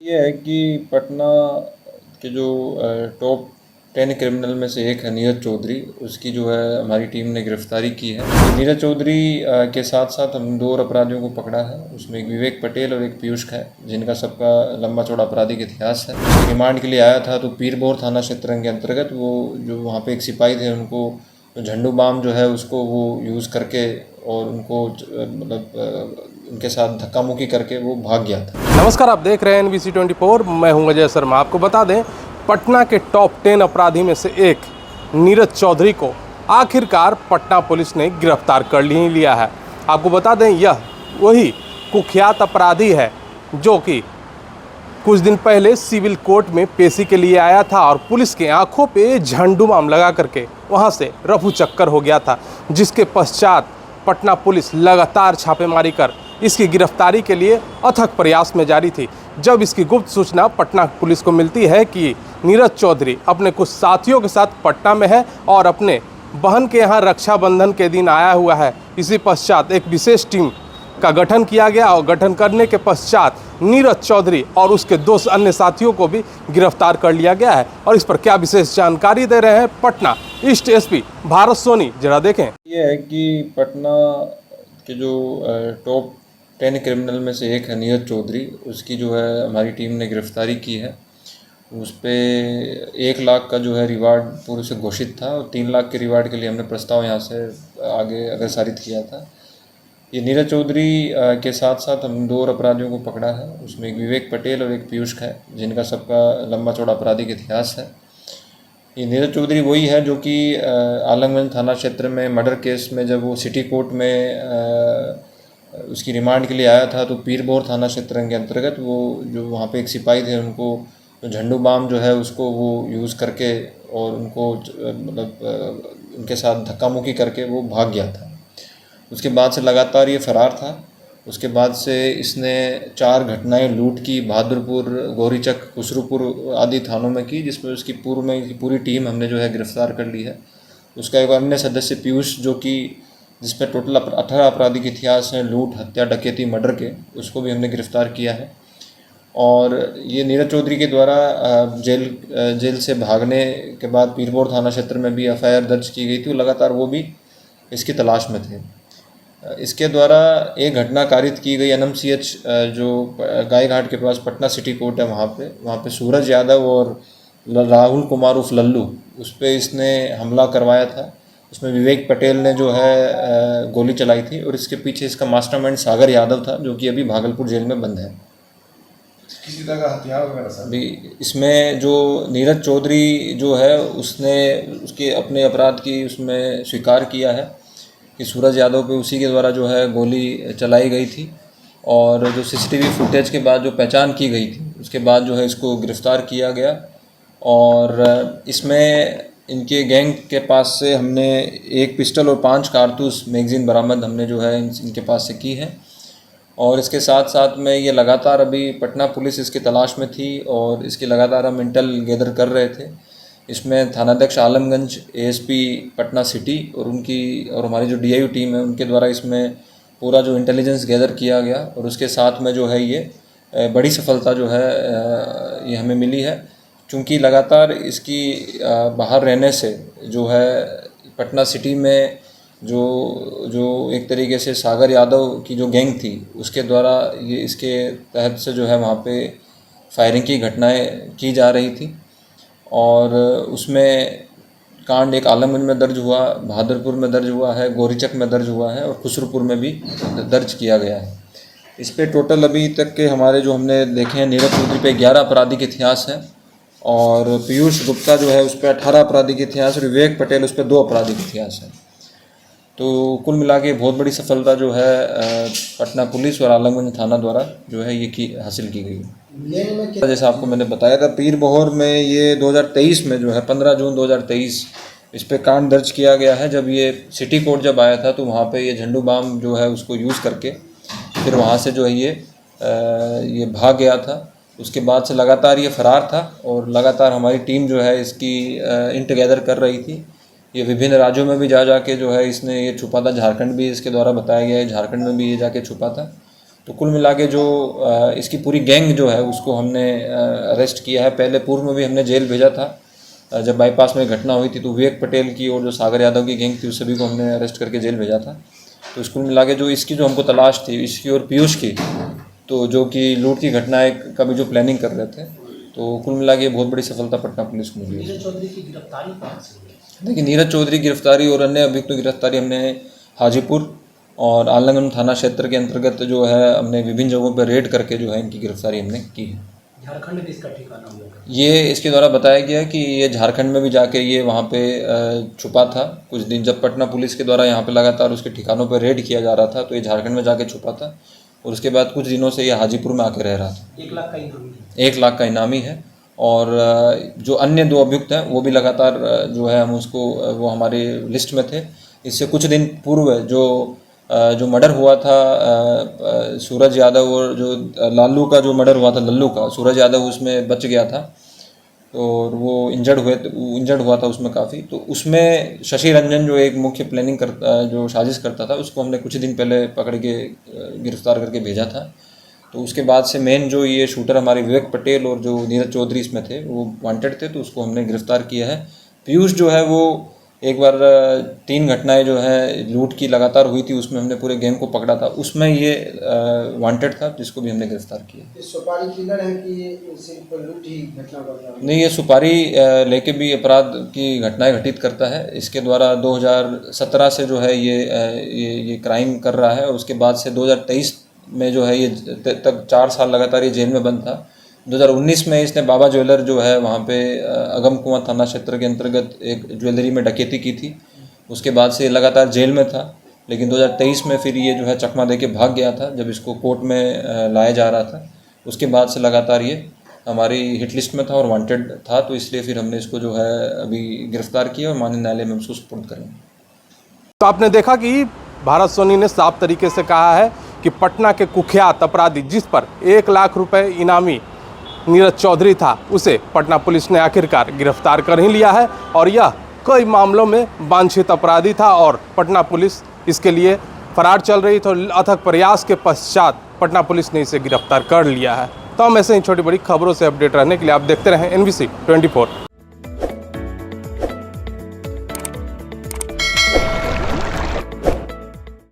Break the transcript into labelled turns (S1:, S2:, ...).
S1: ये है कि पटना के जो टॉप 10 क्रिमिनल में से एक है नीरज चौधरी। उसकी जो है हमारी टीम ने गिरफ्तारी की है। नीरज चौधरी के साथ साथ हम 2 और अपराधियों को पकड़ा है। उसमें एक विवेक पटेल और एक पीयूष है, जिनका सबका लंबा चौड़ा आपराधिक इतिहास है। रिमांड के लिए आया था तो पीरबोर थाना क्षेत्र के अंतर्गत वो जो वहाँ पे एक सिपाही थे, उनको झंडू बाम जो है उसको वो यूज़ करके और उनको उनके साथ धक्का मुक्की करके वो भाग गया था।
S2: नमस्कार, आप देख रहे हैं NBC 24। मैं हूं अजय शर्मा। आपको बता दें, पटना के टॉप 10 अपराधी में से एक नीरज चौधरी को आखिरकार पटना पुलिस ने गिरफ्तार कर लिया है। आपको बता दें, यह वही कुख्यात अपराधी है जो कि कुछ दिन पहले सिविल कोर्ट में पेशी के लिए आया था और पुलिस के आंखों पे झंडू बाम लगा करके वहां से रफू चक्कर हो गया था, जिसके पश्चात पटना पुलिस लगातार छापेमारी कर इसकी गिरफ्तारी के लिए अथक प्रयास में जारी थी। जब इसकी गुप्त सूचना पटना पुलिस को मिलती है कि नीरज चौधरी अपने कुछ साथियों के साथ पटना में है और अपने बहन के यहाँ रक्षाबंधन के दिन आया हुआ है, इसी पश्चात एक विशेष टीम का गठन किया गया और गठन करने के पश्चात नीरज चौधरी और उसके 2 अन्य साथियों को भी गिरफ्तार कर लिया गया है। और इस पर क्या विशेष जानकारी दे रहे हैं पटना ईस्ट एसपी भारत सोनी, जरा देखें।
S1: ये है कि पटना के जो टॉप 10 क्रिमिनल में से एक है नीरज चौधरी। उसकी जो है हमारी टीम ने गिरफ्तारी की है। उस पर 1 लाख का जो है रिवार्ड पूर्व से घोषित था और 3 लाख के रिवार्ड के लिए हमने प्रस्ताव यहाँ से आगे अग्रसारित किया था। ये नीरज चौधरी के साथ साथ हम 2 और अपराधियों को पकड़ा है। उसमें एक विवेक पटेल और एक पीयूष है, जिनका सबका लंबा चौड़ा आपराधिक इतिहास है। ये नीरज चौधरी वही है जो कि आलमगंज थाना क्षेत्र में मर्डर केस में जब वो सिटी कोर्ट में उसकी रिमांड के लिए आया था तो पीरबोर थाना क्षेत्र के अंतर्गत वो जो वहाँ पे एक सिपाही थे, उनको झंडू बाम जो है उसको वो यूज़ करके और उनको उनके साथ धक्का मुक्की करके वो भाग गया था। उसके बाद से लगातार ये फ़रार था। उसके बाद से इसने 4 घटनाएं लूट की बहादुरपुर, गौरीचक, खुसरूपुर आदि थानों में की, जिसमें उसकी पूर्व में की पूरी टीम हमने जो है गिरफ्तार कर ली है। उसका एक अन्य सदस्य पीयूष, जो कि जिसमें टोटल 18 आपराधिक इतिहास हैं, लूट, हत्या, डकैती, मर्डर के, उसको भी हमने गिरफ्तार किया है। और ये नीरज चौधरी के द्वारा जेल से भागने के बाद पीरबोर थाना क्षेत्र में भी FIR दर्ज की गई थी। लगातार वो भी इसकी तलाश में थे। इसके द्वारा एक घटना कारित की गई NMCH जो गायघाट के पास पटना सिटी कोर्ट है, वहाँ पे सूरज यादव और राहुल कुमार उर्फ लल्लू, उस पर इसने हमला करवाया था। उसमें विवेक पटेल ने जो है गोली चलाई थी और इसके पीछे इसका मास्टरमाइंड सागर यादव था, जो कि अभी भागलपुर जेल में बंद है।
S3: किसी तरह का हथियार वगैरह सर?
S1: अभी इसमें जो नीरज चौधरी जो है उसने उसके अपने अपराध की उसमें स्वीकार किया है कि सूरज यादव पे उसी के द्वारा जो है गोली चलाई गई थी। और जो CCTV फुटेज के बाद जो पहचान की गई थी, उसके बाद जो है इसको गिरफ़्तार किया गया। और इसमें इनके गैंग के पास से हमने 1 पिस्टल और 5 कारतूस मैगज़ीन बरामद हमने जो है इनके पास से की है। और इसके साथ साथ में ये लगातार अभी पटना पुलिस इसकी तलाश में थी और इसकी लगातार हम इंटेल गैदर कर रहे थे। इसमें थानाध्यक्ष आलमगंज, ASP पटना सिटी और हमारी जो DIU टीम है, उनके द्वारा इसमें पूरा जो इंटेलिजेंस गैदर किया गया और उसके साथ में जो है ये बड़ी सफलता जो है ये हमें मिली है। चूँकि लगातार इसकी बाहर रहने से जो है पटना सिटी में जो एक तरीके से सागर यादव की जो गैंग थी, उसके द्वारा ये इसके तहत से जो है वहाँ पे फायरिंग की घटनाएं की जा रही थी। और उसमें कांड एक आलमगंज में दर्ज हुआ, बहादुरपुर में दर्ज हुआ है, गौरीचक में दर्ज हुआ है और खुसरूपुर में भी दर्ज किया गया है। इस पे टोटल अभी तक के हमारे जो हमने देखे हैं, नीरज चौधरी पे 11 आपराधिक इतिहास है और पीयूष गुप्ता जो है उस पर 18 आपराधिक इतिहास और विवेक पटेल उस पर 2 आपराधिक इतिहास है। तो कुल मिला के बहुत बड़ी सफलता जो है पटना पुलिस और आलमगंज थाना द्वारा जो है ये हासिल की गई है। जैसा आपको मैंने बताया था, पीरबोहर में ये 2023 में जो है 15 जून 2023 इस पे कांड दर्ज किया गया है। जब ये सिटी कोर्ट जब आया था तो वहाँ पे ये झंडू बाम जो है उसको यूज़ करके फिर वहाँ से जो है ये भाग गया था। उसके बाद से लगातार ये फ़रार था और लगातार हमारी टीम जो है इसकी इंट गैदर कर रही थी। ये विभिन्न राज्यों में भी जा के जो है इसने ये छुपा था। झारखंड भी इसके द्वारा बताया गया है, झारखंड में भी ये जाके छुपा था। तो कुल मिला के जो इसकी पूरी गैंग जो है उसको हमने अरेस्ट किया है। पहले पूर्व में भी हमने जेल भेजा था, जब बाईपास में घटना हुई थी तो विवेक पटेल की और जो सागर यादव की गैंग थी उस सभी को हमने अरेस्ट करके जेल भेजा था। तो कुल मिला के जो इसकी जो हमको तलाश थी, इसकी और पीयूष की, तो जो कि लूट की घटना का भी जो प्लानिंग कर रहे थे, तो कुल मिला के बहुत बड़ी सफलता पटना पुलिस को मिली है।
S4: नीरज चौधरी की गिरफ्तारी कहाँ से हुई?
S1: देखिए, नीरज चौधरी की गिरफ्तारी और अन्य अभियुक्तों की गिरफ्तारी हमने हाजीपुर और आलंगन थाना क्षेत्र के अंतर्गत जो है हमने विभिन्न जगहों पर रेड करके जो है इनकी गिरफ्तारी हमने की है।
S4: झारखंड में इसका ठिकाना हुआ?
S1: ये इसके द्वारा बताया गया कि ये झारखंड में भी जाके ये वहाँ पे छुपा था कुछ दिन, जब पटना पुलिस के द्वारा यहाँ पे लगातार उसके ठिकानों पर रेड किया जा रहा था तो ये झारखंड में जाके छुपा था और उसके बाद कुछ दिनों से ये हाजीपुर में आके रह रहा था।
S4: 1 लाख का इनामी है।
S1: 1 लाख का इनामी है। और जो अन्य 2 अभियुक्त हैं वो भी लगातार जो है हम उसको वो हमारी लिस्ट में थे। इससे कुछ दिन पूर्व जो मर्डर हुआ था सूरज यादव और जो लालू का जो मर्डर हुआ था, लल्लू का, सूरज यादव उसमें बच गया था और वो इंजर्ड हुआ था उसमें काफ़ी। तो उसमें शशि रंजन जो एक मुख्य प्लानिंग जो साजिश करता था उसको हमने कुछ दिन पहले पकड़ के गिरफ्तार करके भेजा था। तो उसके बाद से मेन जो ये शूटर हमारे विवेक पटेल और जो नीरज चौधरी इसमें थे वो वांटेड थे, तो उसको हमने गिरफ्तार किया है। पीयूष जो है वो एक बार 3 घटनाएं जो है लूट की लगातार हुई थी उसमें हमने पूरे गैंग को पकड़ा था, उसमें ये वांटेड था जिसको भी हमने गिरफ्तार किया।
S5: ये सुपारी किलर है कि ये सिर्फ लूट ही घटना कर रहा है?
S1: नहीं, ये सुपारी लेके भी अपराध की घटनाएं घटित करता है। इसके द्वारा 2017 से जो है ये क्राइम कर रहा है और उसके बाद से 2023 में जो है ये तक 4 साल लगातार ये जेल में बंद था। 2019 में इसने बाबा ज्वेलर जो है वहाँ पे अगम कुआं थाना क्षेत्र के अंतर्गत एक ज्वेलरी में डकैती की थी। उसके बाद से लगातार जेल में था, लेकिन 2023 में फिर ये जो है चकमा दे के भाग गया था जब इसको कोर्ट में लाया जा रहा था। उसके बाद से लगातार ये हमारी हिट लिस्ट में था और वांटेड था, तो इसलिए फिर हमने इसको जो है अभी गिरफ्तार किया और माननीय न्यायालय में उसको सुपुर्द करेंगे।
S2: तो आपने देखा कि भारत सोनी ने साफ तरीके से कहा है कि पटना के कुख्यात अपराधी जिस पर 1 लाख रुपए इनामी नीरज चौधरी था उसे पटना पुलिस ने आखिरकार गिरफ्तार कर ही लिया है और यह कई मामलों में वांछित अपराधी था और पटना पुलिस इसके लिए फरार चल रही थी। अथक प्रयास के पश्चात पटना पुलिस ने इसे गिरफ्तार कर लिया है। तो हम ऐसे ही छोटी बड़ी खबरों से अपडेट रहने के लिए आप देखते रहें NBC 24।